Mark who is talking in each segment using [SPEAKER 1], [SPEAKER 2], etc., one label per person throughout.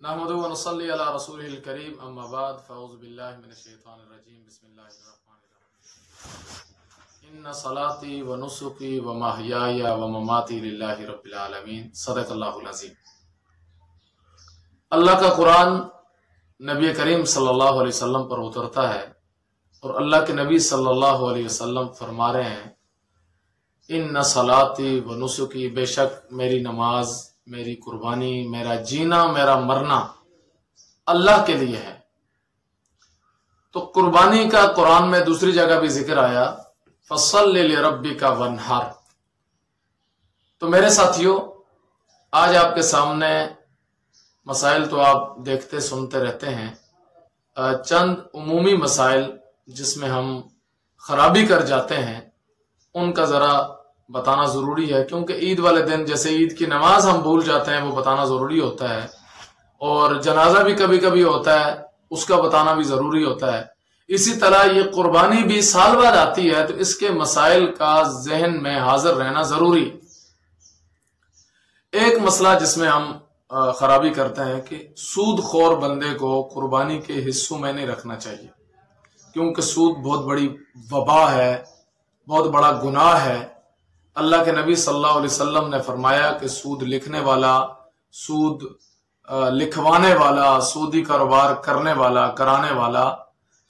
[SPEAKER 1] नहमदुहु व नसल्ली अला रसूलिहिल करीम अम्मा बाद फ़अऊज़ु बिल्लाहि मिनश शैतानिर रजीम बिस्मिल्लाहिर रहमानिर रहीम इन्ना सलाती व नुसुकी व महयाया व ममाती लिल्लाहि रब्बिल आलमीन सदक़ल्लाहुल अज़ीम। अल्लाह का कुरान नबी करीम सल्लल्लाहु अलैहि वसल्लम पर उतरता है और अल्लाह के नबी सल्लल्लाहु अलैहि वसल्लम फरमा रहे हैं, इन्ना सलाती व नुसुकी, बेशक मेरी नमाज, मेरी कुर्बानी, मेरा जीना, मेरा मरना अल्लाह के लिए है। तो कुर्बानी का कुरान में दूसरी जगह भी जिक्र आया, फसल्लि लिरब्बिका वन्हर। तो मेरे साथियों, आज आपके सामने मसाइल तो आप देखते सुनते रहते हैं, चंद उमूमी मसाइल जिसमें हम खराबी कर जाते हैं उनका ज़रा बताना ज़रूरी है, क्योंकि ईद वाले दिन जैसे ईद की नमाज हम भूल जाते हैं, वो बताना ज़रूरी होता है, और जनाजा भी कभी कभी होता है, उसका बताना भी ज़रूरी होता है। इसी तरह ये कुर्बानी भी साल बाद आती है, तो इसके मसाइल का जहन में हाजिर रहना ज़रूरी। एक मसला जिसमें हम खराबी करते हैं कि सूद खोर बंदे को कुर्बानी के हिस्सों में नहीं रखना चाहिए, क्योंकि सूद बहुत बड़ी वबा है, बहुत बड़ा गुनाह है। अल्लाह के नबी सल्लल्लाहु अलैहि वसल्लम ने फरमाया कि सूद लिखने वाला, सूद लिखवाने वाला, सूदी कारोबार करने वाला, कराने वाला,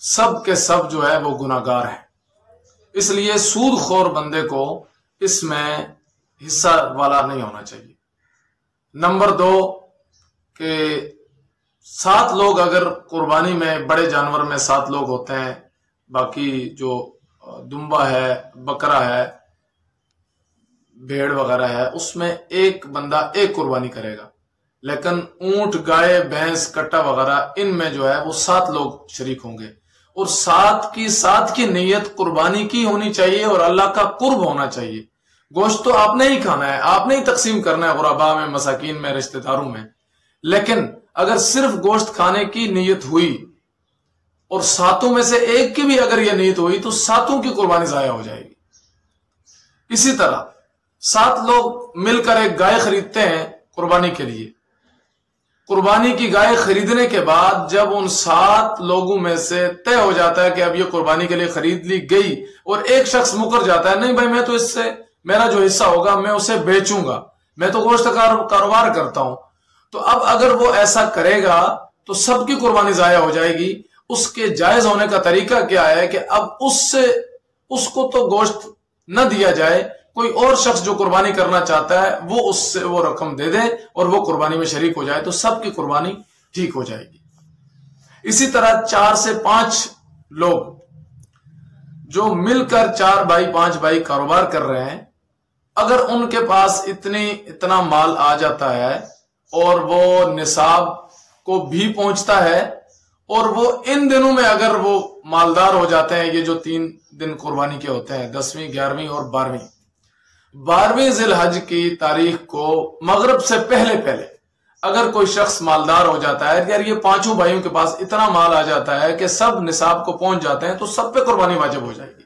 [SPEAKER 1] सब के सब जो है वो गुनाहगार है। इसलिए सूद खोर बंदे को इसमें हिस्सा वाला नहीं होना चाहिए। नंबर 2 कि 7 लोग अगर कुर्बानी में, बड़े जानवर में 7 लोग होते हैं, बाकी जो दुम्बा है, बकरा है, भेड़ वगैरह है, उसमें एक बंदा एक कुर्बानी करेगा। लेकिन ऊंट, गाय, भैंस, कट्टा वगैरह, इनमें जो है वो 7 लोग शरीक होंगे, और 7 की नीयत कुर्बानी की होनी चाहिए और अल्लाह का कुर्ब होना चाहिए। गोश्त तो आपने ही खाना है, आपने ही तकसीम करना है गुरबा में, मसाकीन में, रिश्तेदारों में। लेकिन अगर सिर्फ गोश्त खाने की नीयत हुई और 7 में से एक की भी अगर यह नीयत हुई तो 7 की कुर्बानी जाया हो जाएगी। इसी तरह 7 लोग मिलकर एक गाय खरीदते हैं कुर्बानी के लिए। कुर्बानी की गाय खरीदने के बाद जब उन 7 लोगों में से तय हो जाता है कि अब ये कुर्बानी के लिए खरीद ली गई, और एक शख्स मुकर जाता है, नहीं भाई मैं तो इससे, मेरा जो हिस्सा होगा मैं उसे बेचूंगा, मैं तो गोश्त का कारोबार करता हूं, तो अब अगर वो ऐसा करेगा तो सबकी कुर्बानी जाया हो जाएगी। उसके जायज होने का तरीका क्या है कि अब उसको तो गोश्त न दिया जाए, कोई और शख्स जो कुर्बानी करना चाहता है वो उससे वो रकम दे दे और वो कुर्बानी में शरीक हो जाए, तो सबकी कुर्बानी ठीक हो जाएगी। इसी तरह 4 से 5 लोग जो मिलकर 4 भाई 5 भाई कारोबार कर रहे हैं, अगर उनके पास इतना माल आ जाता है और वो निसाब को भी पहुंचता है, और वो इन दिनों में अगर वो मालदार हो जाते हैं, ये जो 3 दिन कुर्बानी के होते हैं, 10वीं, 11वीं और 12वीं ज़िलहज की तारीख को मगरिब से पहले अगर कोई शख्स मालदार हो जाता है, यार ये 5 भाइयों के पास इतना माल आ जाता है कि सब निसाब को पहुंच जाते हैं, तो सब पे कुर्बानी वाजिब हो जाएगी।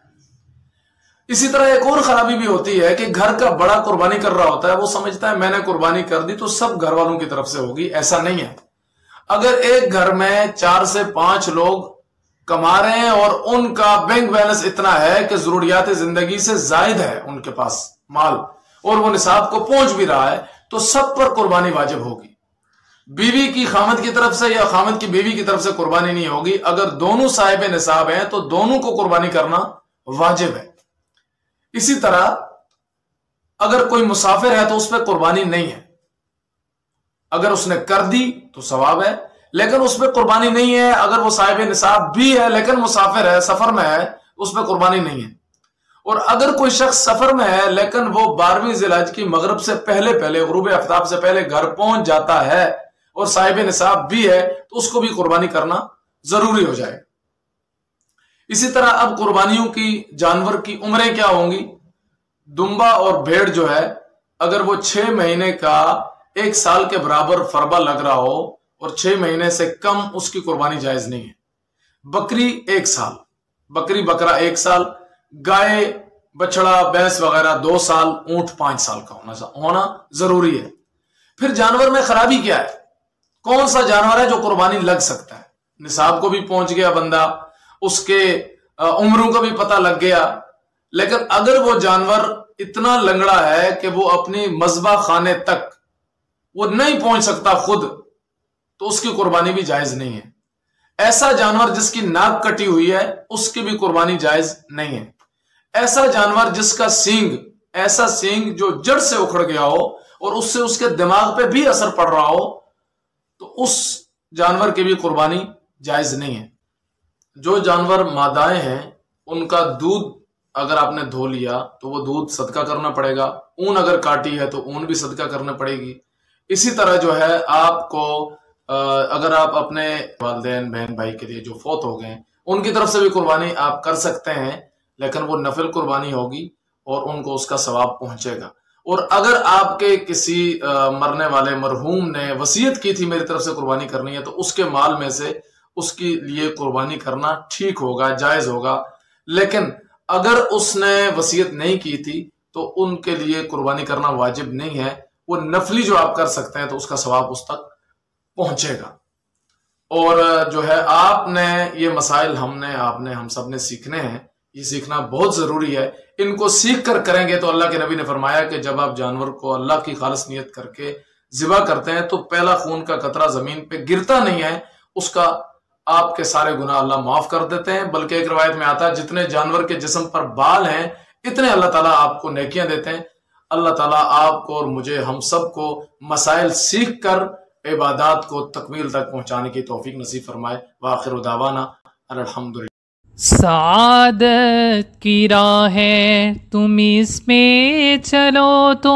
[SPEAKER 1] इसी तरह एक और खराबी भी होती है कि घर का बड़ा कुर्बानी कर रहा होता है, वो समझता है मैंने कुर्बानी कर दी तो सब घर वालों की तरफ से होगी। ऐसा नहीं है। अगर एक घर में 4 से 5 लोग कमा रहे हैं और उनका बैंक बैलेंस इतना है कि जरूरियात जिंदगी से जायद है उनके पास माल, और वो निसाब को पहुंच भी रहा है, तो सब पर कुर्बानी वाजिब होगी। बीवी की खामद की तरफ से या खामद की बीवी की तरफ से कुर्बानी नहीं होगी। अगर दोनों साहिब निसाब हैं तो दोनों को कुर्बानी करना वाजिब है। इसी तरह अगर कोई मुसाफिर है तो उस पर कुर्बानी नहीं है, अगर उसने कर दी तो सवाब है, लेकिन उस पर कुर्बानी नहीं है। अगर वो साहिब निसाब भी है लेकिन मुसाफिर है, सफर में है, उस पर कुर्बानी नहीं है। और अगर कोई शख्स सफर में है लेकिन वो 12वीं ज़िलहज की मगरिब से पहले गुरूब आफ्ताब से पहले घर पहुंच जाता है और साहिब निसाब भी है, तो उसको भी कुर्बानी करना जरूरी हो जाए। इसी तरह अब कुर्बानियों की, जानवर की उम्रें क्या होंगी। दुम्बा और भेड़ जो है, अगर वो 6 महीने का 1 साल के बराबर फरबा लग रहा हो और 6 महीने से कम, उसकी कुर्बानी जायज नहीं है। बकरी 1 साल, बकरी बकरा 1 साल, गाय बछड़ा भैंस वगैरह 2 साल, ऊंट 5 साल का होना जरूरी है। फिर जानवर में खराबी क्या है। कौन सा जानवर है जो कुर्बानी लग सकता है। निसाब को भी पहुंच गया बंदा, उसके उम्रों का भी पता लग गया, लेकिन अगर वो जानवर इतना लंगड़ा है कि वो अपनी मज़बा खाने तक वो नहीं पहुंच सकता खुद, तो उसकी कुर्बानी भी जायज नहीं है। ऐसा जानवर जिसकी नाक कटी हुई है, उसकी भी कुर्बानी जायज नहीं है। ऐसा जानवर जिसका सींग, ऐसा सींग जो जड़ से उखड़ गया हो और उससे उसके दिमाग पे भी असर पड़ रहा हो, तो उस जानवर की भी कुर्बानी जायज नहीं है। जो जानवर मादाएं हैं उनका दूध अगर आपने धो लिया तो वो दूध सदका करना पड़ेगा। ऊन अगर काटी है तो ऊन भी सदका करना पड़ेगी। इसी तरह जो है आपको अगर आप अपने वालिदैन बहन भाई के लिए जो फौत हो गए उनकी तरफ से भी कुर्बानी आप कर सकते हैं, लेकिन वो नफिल कुर्बानी होगी और उनको उसका सवाब पहुंचेगा। और अगर आपके किसी मरने वाले मरहूम ने वसीयत की थी मेरी तरफ से कुर्बानी करनी है, तो उसके माल में से उसके लिए कुर्बानी करना ठीक होगा, जायज होगा। लेकिन अगर उसने वसीयत नहीं की थी तो उनके लिए कुर्बानी करना वाजिब नहीं है। वो नफली जो आप कर सकते हैं तो उसका सवाब उस तक पहुंचेगा। और जो है आपने ये मसाइल आपने हम सब ने सीखने हैं, ये सीखना बहुत जरूरी है। इनको सीख कर करेंगे तो अल्लाह के नबी ने फरमाया कि जब आप जानवर को अल्लाह की खालिस नियत करके ज़िबा करते हैं तो पहला खून का कतरा जमीन पे गिरता नहीं है, उसका आपके सारे गुनाह अल्लाह माफ कर देते हैं। बल्कि एक रिवायत में आता है जितने जानवर के जिस्म पर बाल हैं इतने अल्लाह ताला आपको नेकियां देते हैं। अल्लाह ताला आपको और मुझे, हम सबको मसाइल सीख कर इबादत को तकमील तक पहुंचाने की तौफीक नसीब फरमाए। वाखिर दावाना अल्हम्दुलिल्लाह।
[SPEAKER 2] सआदत की राह है तुम इसमें चलो तो